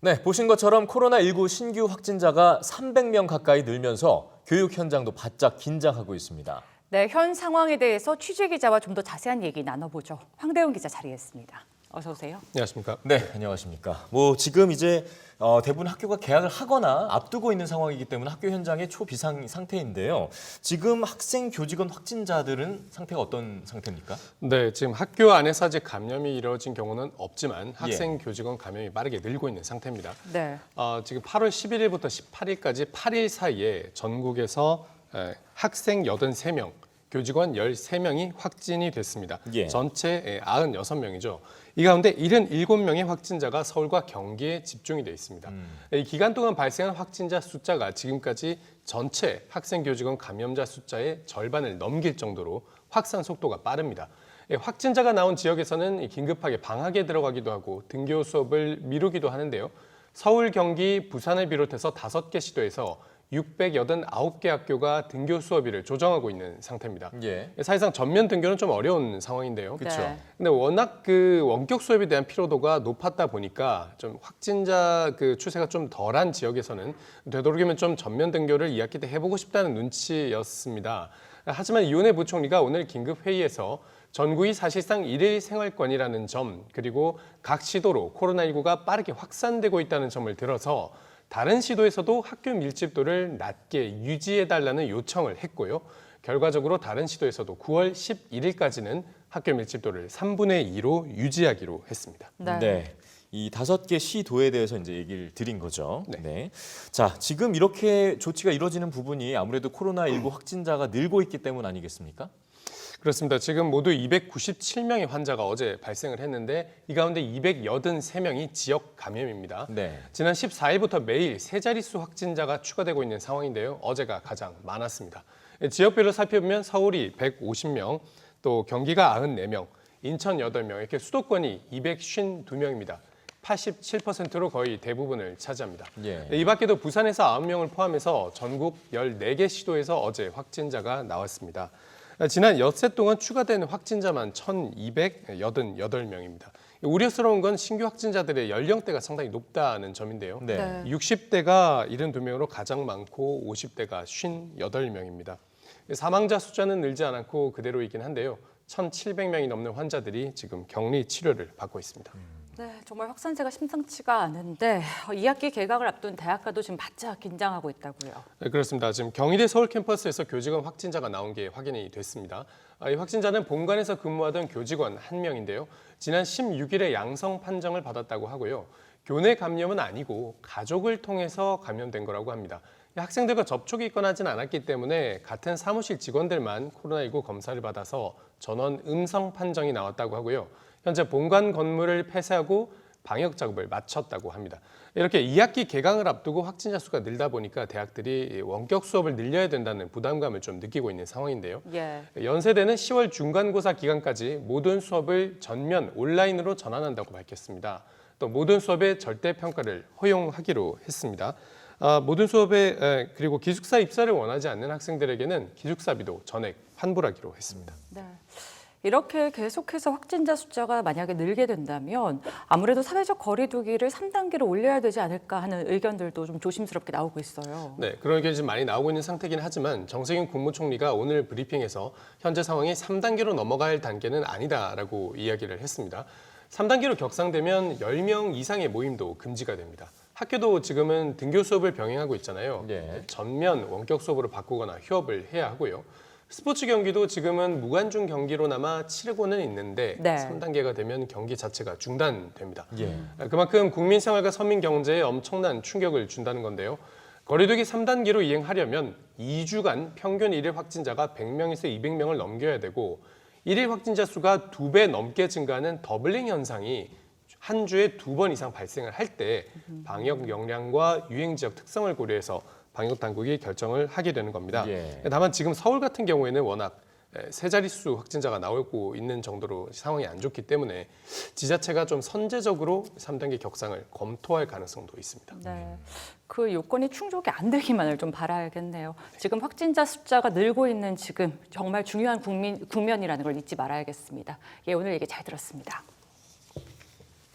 네, 보신 것처럼 코로나19 신규 확진자가 300명 가까이 늘면서 교육 현장도 바짝 긴장하고 있습니다. 네, 현 상황에 대해서 취재 기자와 좀 더 자세한 얘기 나눠보죠. 황대훈 기자 자리했습니다. 어서 오세요. 안녕하십니까? 네, 안녕하십니까. 지금 이제 대부분 학교가 개학을 하거나 앞두고 있는 상황이기 때문에 학교 현장의 초비상 상태인데요. 지금 학생, 교직원 확진자들은 상태가 어떤 상태입니까? 네, 지금 학교 안에서 아직 감염이 이루어진 경우는 없지만 학생, 교직원 감염이 빠르게 늘고 있는 상태입니다. 네. 지금 8월 11일부터 18일까지 8일 사이에 전국에서 학생 83명, 교직원 13명이 확진이 됐습니다. 예. 전체 96명이죠. 이 가운데 77명의 확진자가 서울과 경기에 집중이 돼 있습니다. 이 기간 동안 발생한 확진자 숫자가 지금까지 전체 학생, 교직원 감염자 숫자의 절반을 넘길 정도로 확산 속도가 빠릅니다. 확진자가 나온 지역에서는 긴급하게 방학에 들어가기도 하고 등교 수업을 미루기도 하는데요. 서울, 경기, 부산을 비롯해서 5개 시도에서 689개 학교가 등교 수업일을 조정하고 있는 상태입니다. 예. 사실상 전면 등교는 좀 어려운 상황인데요. 그렇죠. 네. 근데 워낙 그 원격 수업에 대한 피로도가 높았다 보니까 좀 확진자 그 추세가 좀 덜한 지역에서는 되도록이면 좀 전면 등교를 2학기 때 해보고 싶다는 눈치였습니다. 하지만 이은혜 부총리가 오늘 긴급 회의에서 전국이 사실상 일일 생활권이라는 점, 그리고 각 시도로 코로나19가 빠르게 확산되고 있다는 점을 들어서 다른 시도에서도 학교 밀집도를 낮게 유지해달라는 요청을 했고요. 결과적으로 다른 시도에서도 9월 11일까지는 학교 밀집도를 3분의 2로 유지하기로 했습니다. 네. 이 5개 시도에 대해서 이제 얘기를 드린 거죠. 네. 네. 자, 지금 이렇게 조치가 이루어지는 부분이 아무래도 코로나19 확진자가 늘고 있기 때문 아니겠습니까? 그렇습니다. 지금 모두 297명의 환자가 어제 발생을 했는데 이 가운데 283명이 지역 감염입니다. 네. 지난 14일부터 매일 세 자릿수 확진자가 추가되고 있는 상황인데요. 어제가 가장 많았습니다. 지역별로 살펴보면 서울이 150명, 또 경기가 94명, 인천 8명, 이렇게 수도권이 252명입니다. 87%로 거의 대부분을 차지합니다. 예. 이 밖에도 부산에서 9명을 포함해서 전국 14개 시도에서 어제 확진자가 나왔습니다. 지난 엿새 동안 추가된 확진자만 1,288명입니다. 우려스러운 건 신규 확진자들의 연령대가 상당히 높다는 점인데요. 네. 60대가 72명으로 가장 많고 50대가 58명입니다. 사망자 숫자는 늘지 않았고 그대로이긴 한데요. 1,700명이 넘는 환자들이 지금 격리 치료를 받고 있습니다. 네, 정말 확산세가 심상치가 않은데 2학기 개강을 앞둔 대학가도 지금 바짝 긴장하고 있다고요. 네, 그렇습니다. 지금 경희대 서울 캠퍼스에서 교직원 확진자가 나온 게 확인이 됐습니다. 이 확진자는 본관에서 근무하던 교직원 1명인데요. 지난 16일에 양성 판정을 받았다고 하고요. 교내 감염은 아니고 가족을 통해서 감염된 거라고 합니다. 학생들과 접촉이 있거나 하진 않았기 때문에 같은 사무실 직원들만 코로나19 검사를 받아서 전원 음성 판정이 나왔다고 하고요. 현재 본관 건물을 폐쇄하고 방역 작업을 마쳤다고 합니다. 이렇게 2학기 개강을 앞두고 확진자 수가 늘다 보니까 대학들이 원격 수업을 늘려야 된다는 부담감을 좀 느끼고 있는 상황인데요. 예. 연세대는 10월 중간고사 기간까지 모든 수업을 전면 온라인으로 전환한다고 밝혔습니다. 또 모든 수업의 절대평가를 허용하기로 했습니다. 모든 수업에 그리고 기숙사 입사를 원하지 않는 학생들에게는 기숙사비도 전액 환불하기로 했습니다. 네. 이렇게 계속해서 확진자 숫자가 만약에 늘게 된다면 아무래도 사회적 거리 두기를 3단계로 올려야 되지 않을까 하는 의견들도 좀 조심스럽게 나오고 있어요. 네, 그런 의견이 좀 많이 나오고 있는 상태긴 하지만 정세균 국무총리가 오늘 브리핑에서 현재 상황이 3단계로 넘어갈 단계는 아니다라고 이야기를 했습니다. 3단계로 격상되면 10명 이상의 모임도 금지가 됩니다. 학교도 지금은 등교 수업을 병행하고 있잖아요. 예. 전면 원격 수업으로 바꾸거나 휴업을 해야 하고요. 스포츠 경기도 지금은 무관중 경기로나마 치르고는 있는데 네. 3단계가 되면 경기 자체가 중단됩니다. 예. 그만큼 국민 생활과 서민 경제에 엄청난 충격을 준다는 건데요. 거리두기 3단계로 이행하려면 2주간 평균 일일 확진자가 100명에서 200명을 넘겨야 되고 일일 확진자 수가 2배 넘게 증가하는 더블링 현상이 한 주에 2번 이상 발생을 할 때 방역 역량과 유행 지역 특성을 고려해서 방역 당국이 결정을 하게 되는 겁니다. 예. 다만 지금 서울 같은 경우에는 워낙 세 자릿수 확진자가 나오고 있는 정도로 상황이 안 좋기 때문에 지자체가 좀 선제적으로 3단계 격상을 검토할 가능성도 있습니다. 네, 그 요건이 충족이 안 되기만을 좀 바라야겠네요. 지금 확진자 숫자가 늘고 있는 지금 정말 중요한 국면이라는 걸 잊지 말아야겠습니다. 예, 오늘 얘기 잘 들었습니다.